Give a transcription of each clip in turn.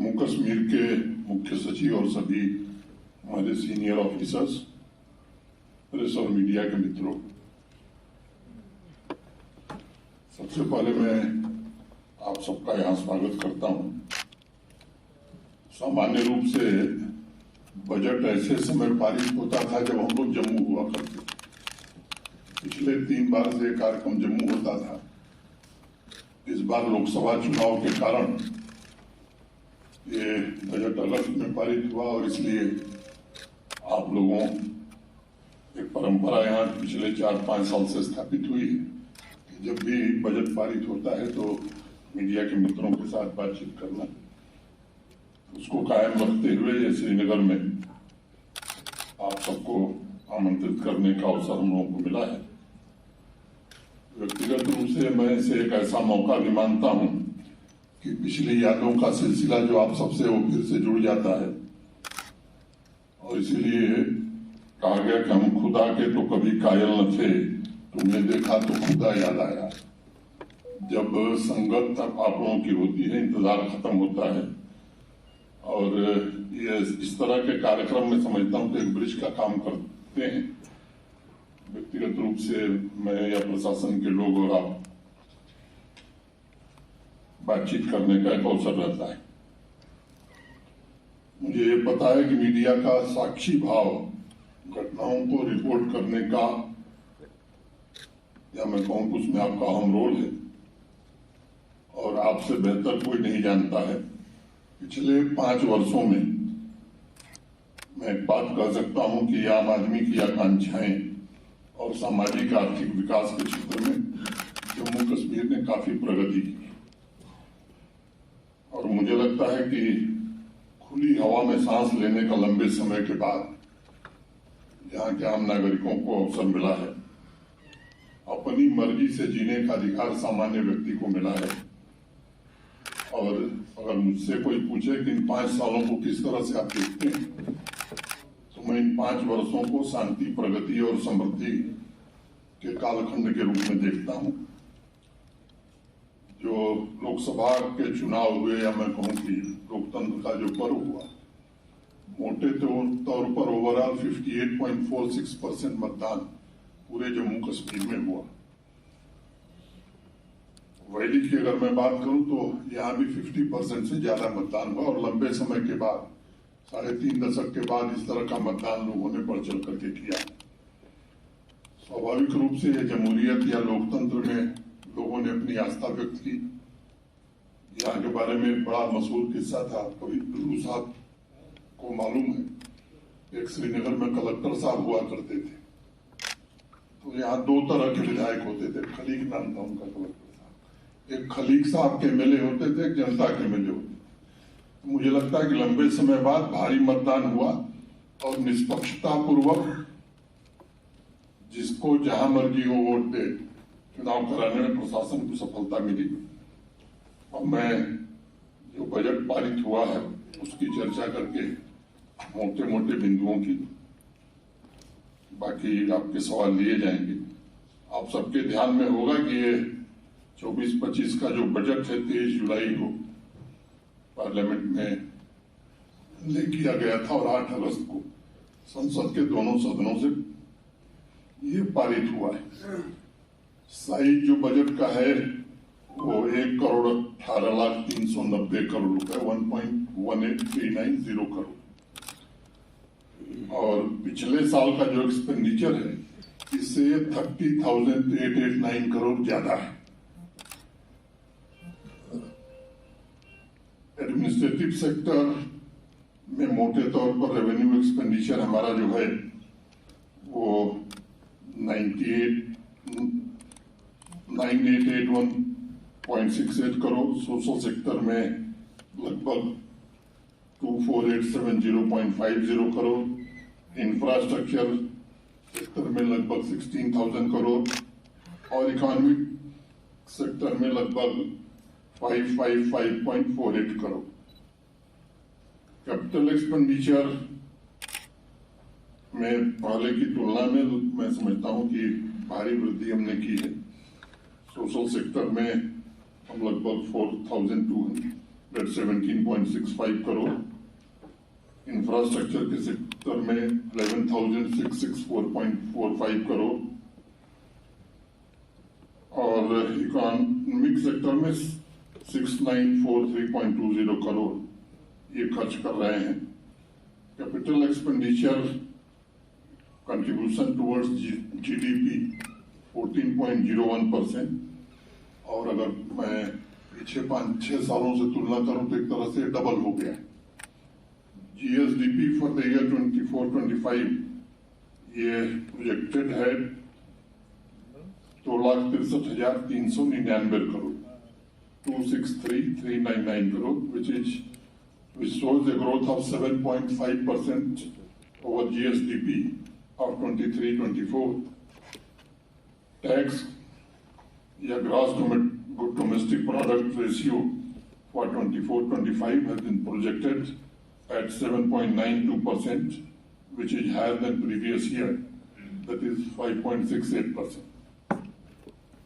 जम्मू कश्मीर के मुख्य सचिव और सभी हमारे सीनियर ऑफिसर्स, प्रेस और मीडिया के मित्रों, सबसे पहले मैं आप सबका यहाँ स्वागत करता हूँ। सामान्य रूप से बजट ऐसे समय पारित होता था जब हम लोग जम्मू हुआ करते थे। पिछले 3 बार से कार्यक्रम जम्मू होता था। इस बार लोकसभा चुनाव के कारण ये बजट अलग में पारित हुआ और इसलिए आप लोगों एक परंपरा यहाँ पिछले 4-5 साल से स्थापित हुई है कि जब भी बजट पारित होता है तो मीडिया के मित्रों के साथ बातचीत करना, उसको कायम रखते हुए श्रीनगर में आप सबको आमंत्रित करने का अवसर हम लोगों को मिला है। व्यक्तिगत रूप से मैं इसे एक ऐसा मौका भी मानता हूं कि पिछली यादों का सिलसिला जो आप सबसे वो फिर से जुड़ जाता है और इसीलिए कहा गया कि हम खुदा के तो कभी कायल न थे, तुमने देखा तो खुदा याद आया। जब संगत आप लोगों की होती है, इंतजार खत्म होता है और ये इस तरह के कार्यक्रम में समझता हूं कि एक ब्रिज का काम करते हैं। व्यक्तिगत रूप से मैं या प्रशासन के लोग और आप बातचीत करने का एक अवसर रहता है। मुझे ये पता है कि मीडिया का साक्षी भाव घटनाओं को रिपोर्ट करने का, या मैं कहूं कि उसमें आपका अहम रोल है और आपसे बेहतर कोई नहीं जानता है। पिछले 5 वर्षों में मैं एक बात कह सकता हूं कि आम आदमी की आकांक्षाएं और सामाजिक आर्थिक विकास के क्षेत्र में जम्मू कश्मीर ने काफी प्रगति की और मुझे लगता है कि खुली हवा में सांस लेने का लंबे समय के बाद यहाँ के आम नागरिकों को अवसर मिला है। अपनी मर्जी से जीने का अधिकार सामान्य व्यक्ति को मिला है और अगर मुझसे कोई पूछे कि इन 5 सालों को किस तरह से आप देखते हैं तो मैं इन 5 वर्षों को शांति, प्रगति और समृद्धि के कालखंड के रूप में देखता हूं। जो लोकसभा के चुनाव हुए, या मैं कहूं कि लोकतंत्र का जो पर्व हुआ, मोटे तौर पर ओवरऑल 58.46% मतदान पूरे जम्मू कश्मीर में हुआ। वैदिक की अगर मैं बात करूं तो यहाँ भी 50% से ज्यादा मतदान हुआ और लंबे समय के बाद 3.5 दशक के बाद इस तरह का मतदान लोगों ने बढ़ चढ़ करके किया। स्वाभाविक रूप से ये जमहूरियत या लोकतंत्र में लोगों ने अपनी आस्था व्यक्त की। यहाँ के बारे में बड़ा मशहूर किस्सा था, कभी गुरु साहब को मालूम है, एक श्रीनगर में कलेक्टर साहब हुआ करते थे। तो यहाँ 2 तरह के विधायक होते थे, खलीक नाम था उनका कलेक्टर साहब। एक खलीक साहब के एमएलए होते थे, एक जनता के एमएलए होते थे। मुझे लगता है कि लंबे समय बाद भारी मतदान हुआ और निष्पक्षता पूर्वक जिसको जहां मर्जी हो वोट दे चुनाव कराने में प्रशासन को सफलता मिली। और मैं जो बजट पारित हुआ है उसकी चर्चा करके मोटे मोटे बिंदुओं की, बाकी आपके सवाल लिए जाएंगे। आप सबके ध्यान में होगा कि ये 24-25 का जो बजट है 23 जुलाई को पार्लियामेंट में ले किया गया था और 8 अगस्त को संसद के दोनों सदनों से ये पारित हुआ है। साइज जो बजट का है वो 1,18,03,90 करोड़ रुपए, 1.18390 करोड़। और पिछले साल का जो एक्सपेंडिचर है इससे 30,889 करोड़ ज्यादा है। एडमिनिस्ट्रेटिव सेक्टर में मोटे तौर पर रेवेन्यू एक्सपेंडिचर हमारा जो है वो 9881.68 करोड़, सोशल सेक्टर में लगभग 24,870.50 करोड़, इंफ्रास्ट्रक्चर सेक्टर में लगभग 16,000 करोड़ और इकोनॉमिक सेक्टर में लगभग 555.48 करोड़। कैपिटल एक्सपेंडिचर में पहले की तुलना में मैं समझता हूं कि भारी वृद्धि हमने की है। सोशल सेक्टर में हम लगभग that's 17.65 करोड़। इंफ्रास्ट्रक्चर के सेक्टर में 11,664.45 करोड़ और इकोनॉमिक सेक्टर में 6,943.20 करोड़ ये खर्च कर रहे हैं। Capital expenditure contribution towards GDP 14.01%, और अगर मैं पिछले 5-6 सालों से तुलना करूं तो एक तरह से डबल हो गया है। जीएसडीपी फॉर द ईयर 24-25 ये प्रोजेक्टेड है 2,63,399 crore, 263,399 crore, which shows a growth of 7.5% over GSDP of 23-24. Tax या gross domestic product ratio for 24-25 has been projected at 7.92%, which is higher than previous year, that is 5.68%.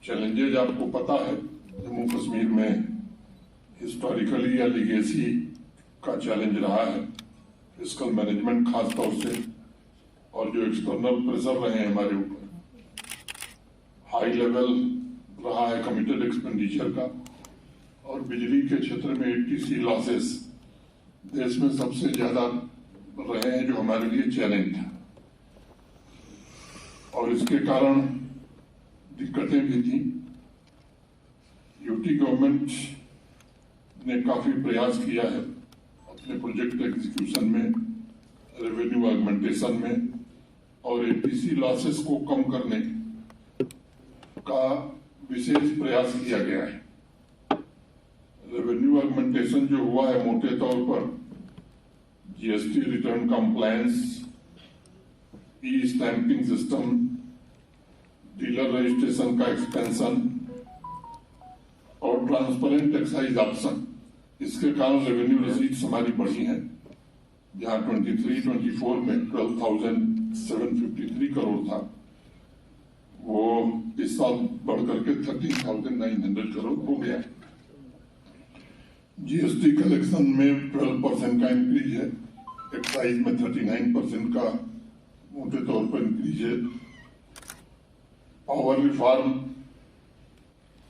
Challenges आपको पता है, जम्मू कश्मीर में historically या legacy का challenge रहा है, फिस्कल मैनेजमेंट खास तौर से, और जो एक्सटर्नल प्रेशर रहे हैं हमारे ऊपर, हाई लेवल रहा है कमिटेड एक्सपेंडिचर का, और बिजली के क्षेत्र में एटीसी लॉसेस देश में सबसे ज्यादा रहे हैं, जो हमारे लिए चैलेंज था, और इसके कारण दिक्कतें भी थी। यूटी गवर्नमेंट ने काफी प्रयास किया है अपने प्रोजेक्ट एग्जीक्यूशन में, रेवेन्यू ऑगमेंटेशन में, और एटीसी लॉसेस को कम करने का विशेष प्रयास किया गया है। रेवेन्यू ऑगमेंटेशन जो हुआ है मोटे तौर पर जीएसटी रिटर्न कंप्लायंस, ई स्टैंपिंग सिस्टम, डीलर रजिस्ट्रेशन का एक्सपेंशन और ट्रांसपेरेंट एक्साइज ऑप्शन, इसके कारण रेवेन्यू रिसीट्स हमारी बढ़ी हैं, जहां 23-24 में 12,753 करोड़ था, वो इस साल बढ़कर के 13,900 करोड़ हो गया। जीएसटी कलेक्शन में 12% का इंक्रीज है, एक्साइज में 39% का मोटे तौर पर इंक्रीज है। पावर रिफॉर्म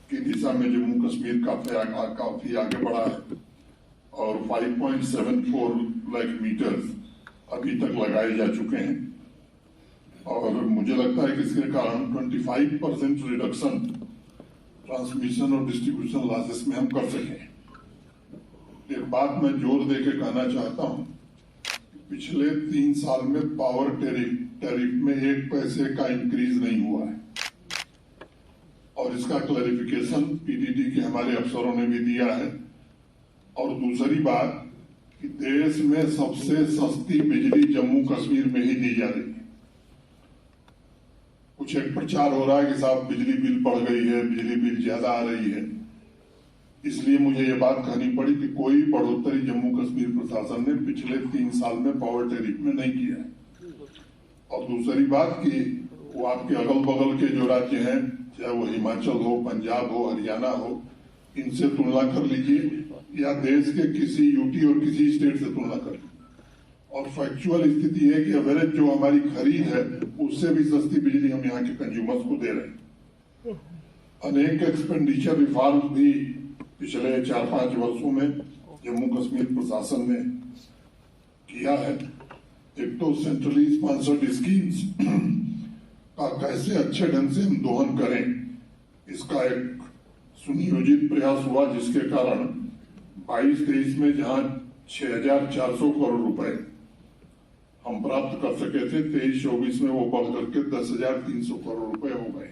की दिशा में जम्मू कश्मीर काफी आगे बढ़ा है, और 5.74 लाख मीटर्स अभी तक लगाए जा चुके हैं, और मुझे लगता है कि इसके कारण 25% रिडक्शन ट्रांसमिशन और डिस्ट्रीब्यूशन लॉसेस में हम कर सकें। एक बात मैं जोर देके कहना चाहता हूं, पिछले 3 साल में पावर टैरिफ में 1 पैसे का इंक्रीज नहीं हुआ है, और इसका क्लैरिफिकेशन पीडीडी के हमारे अफसरों ने भी दिया है। और दूसरी बात कि देश में सबसे सस्ती बिजली जम्मू कश्मीर में ही दी जा रही है। कुछ एक प्रचार हो रहा है कि साहब बिजली बिल बढ़ गई है, बिजली बिल ज्यादा आ रही है, इसलिए मुझे ये बात कहनी पड़ी कि कोई बढ़ोतरी जम्मू कश्मीर प्रशासन ने पिछले 3 साल में पावर टैरिफ में नहीं किया है। और दूसरी बात कि वो आपके अगल बगल के जो राज्य हैं, चाहे वो हिमाचल हो, पंजाब हो, हरियाणा हो, इनसे तुलना कर लीजिए, या देश के किसी यूटी और किसी स्टेट से तुलना कर लीजिए, और फैक्चुअल स्थिति है कि एवरेज जो हमारी खरीद है उससे भी सस्ती बिजली हम यहाँ के कंज्यूमर्स को दे रहे हैं। अनेक एक्सपेंडिचर रिफॉर्म भी पिछले 4-5 वर्षों में जम्मू कश्मीर प्रशासन ने किया है। एक तो सेंट्रली स्पॉन्सर्ड स्कीम्स का कैसे अच्छे ढंग से हम दोहन करें, इसका एक सुनियोजित प्रयास हुआ, जिसके कारण 22-23 में जहां 6,400 करोड़ रुपए हम प्राप्त कर सके थे, 23-24 में वो बढ़ करके 10,300 करोड़ रुपए हो गए,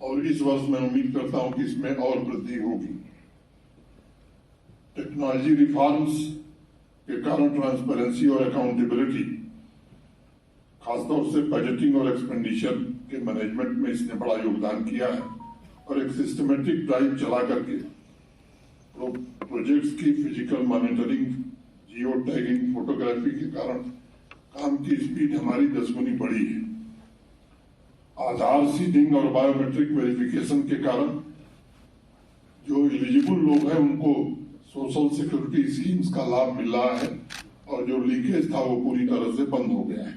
और इस वर्ष मैं उम्मीद करता हूं कि इसमें और वृद्धि होगी। टेक्नोलॉजी रिफॉर्म्स के कारण ट्रांसपेरेंसी और अकाउंटेबिलिटी, खासतौर से बजटिंग और एक्सपेंडिचर के मैनेजमेंट में इसने बड़ा योगदान किया है, और एक सिस्टमेटिक ड्राइव चला करके प्रोजेक्ट्स की physical monitoring, geo tagging, photography के कारण काम की स्पीड हमारी 10 गुनी बढ़ी है। आधार सीडिंग और बायोमेट्रिक वेरिफिकेशन के कारण जो एलिजिबल लोग हैं उनको सोशल सिक्योरिटी स्कीम्स का लाभ मिल रहा है और जो लीकेज था वो पूरी तरह से बंद हो गया है।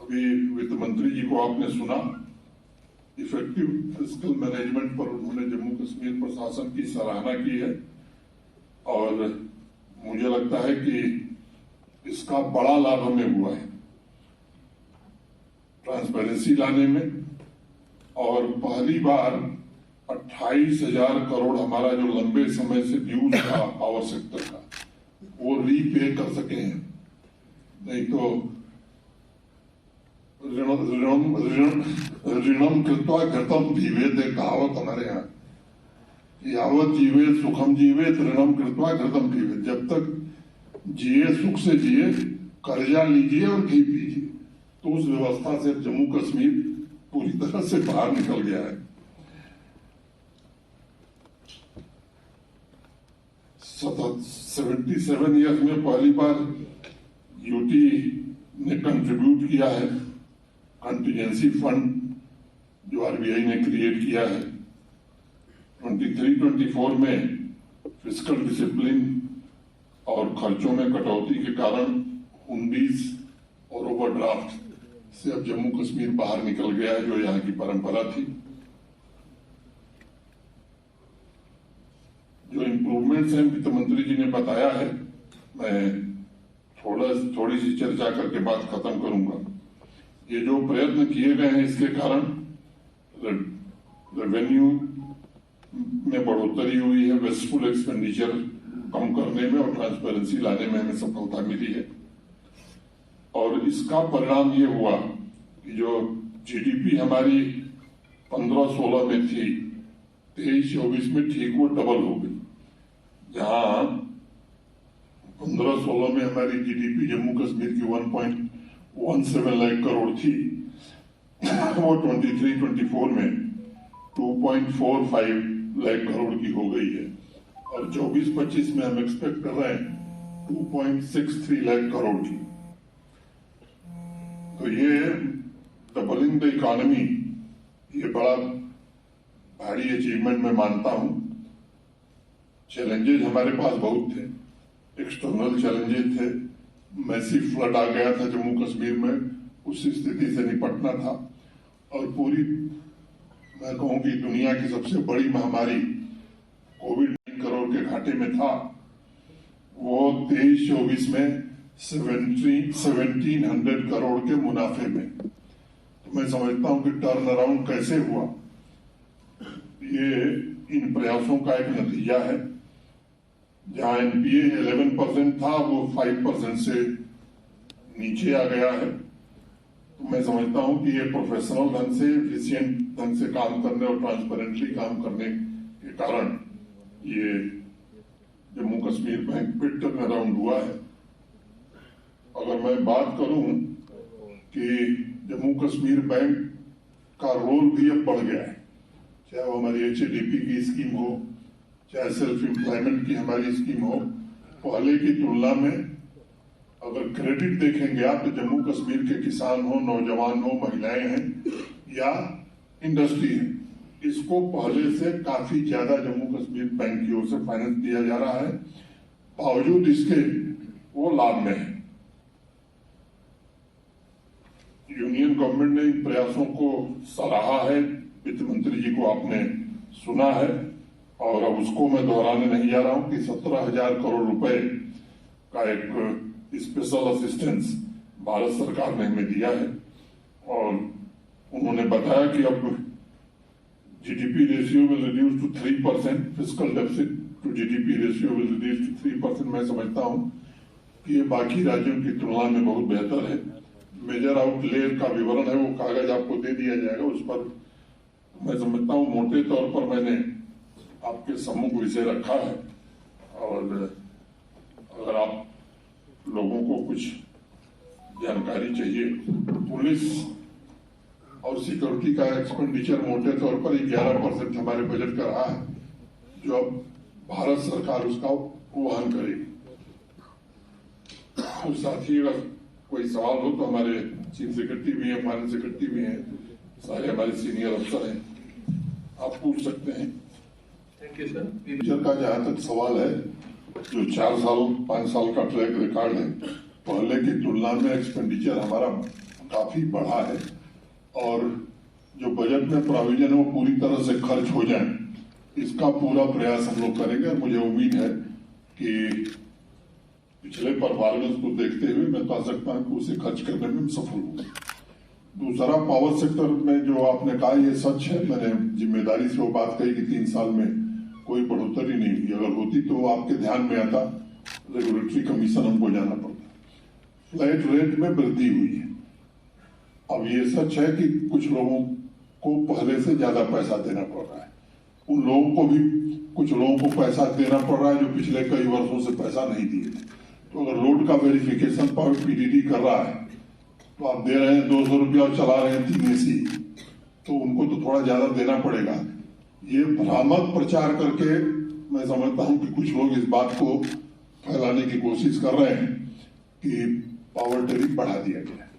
अभी वित्त मंत्री जी को आपने सुना, इफेक्टिव फिस्कल मैनेजमेंट पर उन्होंने जम्मू कश्मीर प्रशासन की सराहना की है और मुझे लगता है कि इसका बड़ा लाभ हमें हुआ है ट्रांसपेरेंसी लाने में, और पहली बार 28,000 करोड़ हमारा जो लंबे समय से ड्यूज था पावर सेक्टर का वो रीपे कर सके हैं। नहीं तो ऋणम कृत्वा घृतम पीवेत, एक कहावत हमारे यहाँ, यावत जीवे सुखम जीवे ऋणम कृत्वा घृतम पीवेत। जब तक जिए सुख से जिए, कर्जा लीजिए और घी पीजिए। तो उस व्यवस्था से जम्मू कश्मीर पूरी तरह से बाहर निकल गया है। 77 ईयर्स में पहली बार यूटी ने कंट्रीब्यूट किया है कंटिजेंसी फंड जो आरबीआई ने क्रिएट किया है। 23-24 में फिस्कल डिसिप्लिन और खर्चों में कटौती के कारण हुंडीज और ओवरड्राफ्ट से अब जम्मू कश्मीर बाहर निकल गया है, जो यहाँ की परंपरा थी। जो इम्प्रूवमेंट्स हैं वित्त मंत्री जी ने बताया है, मैं थोड़ी सी चर्चा करके बात खत्म करूंगा। ये जो प्रयत्न किए गए हैं इसके कारण रेवेन्यू में बढ़ोतरी हुई है, वेस्टफुल एक्सपेंडिचर कम करने में और ट्रांसपेरेंसी लाने में हमें सफलता मिली है। और इसका परिणाम ये हुआ कि जो जीडीपी हमारी 15-16 में थी, 23-24 में ठीक वो डबल हो गई। जहां 15-16 में हमारी जीडीपी जम्मू कश्मीर की 1.17 लाख करोड़ थी, वो 23-24 में 2.45 लाख करोड़ की हो गई है। और 24-25 में हम एक्सपेक्ट कर रहे हैं 2.63 लाख करोड़ की। तो ये डबलिंग द इकोनॉमी, ये बड़ा भारी अचीवमेंट मैं मानता हूं। चैलेंजेस हमारे पास बहुत थे, एक्सटर्नल चैलेंजेस थे, मैसिव फ्लड आ गया था जम्मू कश्मीर में, उस स्थिति से निपटना था। और पूरी मैं कहूं कि दुनिया की सबसे बड़ी महामारी कोविड 19 करोड़ के घाटे में था, वो 23-24 में 1700 करोड़ के मुनाफे में। तो मैं समझता हूं कि टर्न अराउंड कैसे हुआ, ये इन प्रयासों का एक नतीजा है। जहां एनपीए 11% था वो 5% से नीचे आ गया है। तो मैं समझता हूं कि ये प्रोफेशनल ढंग से, एफिशिएंट ढंग से काम करने और ट्रांसपेरेंटली काम करने के कारण ये जम्मू कश्मीर बैंक पे टर्न अराउंड हुआ है। अगर मैं बात करूं कि जम्मू कश्मीर बैंक का रोल भी अब बढ़ गया है, चाहे वो हमारी एचएडीपी की स्कीम हो, चाहे सेल्फ एम्प्लॉयमेंट की हमारी स्कीम हो, पहले की तुलना में अगर क्रेडिट देखेंगे आप तो जम्मू कश्मीर के किसान हो, नौजवान हो, महिलाएं हैं या इंडस्ट्री है, इसको पहले से काफी ज्यादा जम्मू कश्मीर बैंक की ओर से फाइनेंस दिया जा रहा है। बावजूद इसके वो लाभ में है। यूनियन गवर्नमेंट ने इन प्रयासों को सराहा है, वित्त मंत्री जी को आपने सुना है, और अब उसको मैं दोहराने नहीं जा रहा हूं कि 17,000 करोड़ रुपए का एक स्पेशल असिस्टेंस भारत सरकार ने हमें दिया है। और उन्होंने बताया कि अब GDP ratio will reduce to 3%, fiscal deficit to GDP ratio will reduce to 3%। मैं समझता हूं कि ये बाकी राज्यों की तुलना में बहुत बेहतर है। मेजर आउटले का विवरण है, वो कागज आपको दे दिया जाएगा। उस पर मैं समझता हूँ मोटे तौर पर मैंने आपके सम्मुख विषय रखा है। और अगर आप लोगों को कुछ जानकारी चाहिए, पुलिस और सिक्योरिटी का एक्सपेंडिचर मोटे तौर पर 11% हमारे बजट का रहा है, जो अब भारत सरकार उसका वहन करेगी। और साथ ही अगर कोई सवाल हो तो हमारे चीफ सेक्रेटरी भी हैं, फाइनेंस सेक्रेटरी भी हैं, सारे हमारे सीनियर अफसर हैं, आप पूछ सकते हैं। Thank you sir. फ्यूचर का जहां तक सवाल है, जो 4 साल 5 साल का ट्रैक रिकॉर्ड है, पहले की तुलना में एक्सपेंडिचर हमारा काफी बढ़ा है और जो बजट में प्रोविजन है वो पूरी तरह से खर्च हो जाए, इसका पूरा प्रयास हम लोग करेंगे। और मुझे उम्मीद है कि पिछले परफॉर्मेंस को देखते हुए मैं कह सकता हूं कि उसे खर्च करने में हम सफल होंगे। दूसरा, पावर सेक्टर में जो आपने कहा ये सच है, मैंने जिम्मेदारी से वो बात कही कि 3 साल में कोई बढ़ोतरी नहीं हुई। अगर होती तो आपके ध्यान में आता, रेगुलेटरी कमीशन हमको जाना पड़ता। फ्लैट रेट में वृद्धि हुई है। अब ये सच है कि कुछ लोगों को पहले से ज्यादा पैसा देना पड़ रहा है, उन लोगों को भी कुछ लोगों को पैसा देना पड़ रहा है जो पिछले कई वर्षों से पैसा नहीं दिए थे। तो अगर लोड का वेरिफिकेशन पीडीडी कर रहा है तो आप दे रहे हैं 200 रुपया और चला रहे हैं 3 AC, तो उनको तो थोड़ा ज्यादा देना पड़ेगा। ये भ्रामक प्रचार करके मैं समझता हूं कि कुछ लोग इस बात को फैलाने की कोशिश कर रहे हैं कि पावर टैरिफ बढ़ा दिया गया है।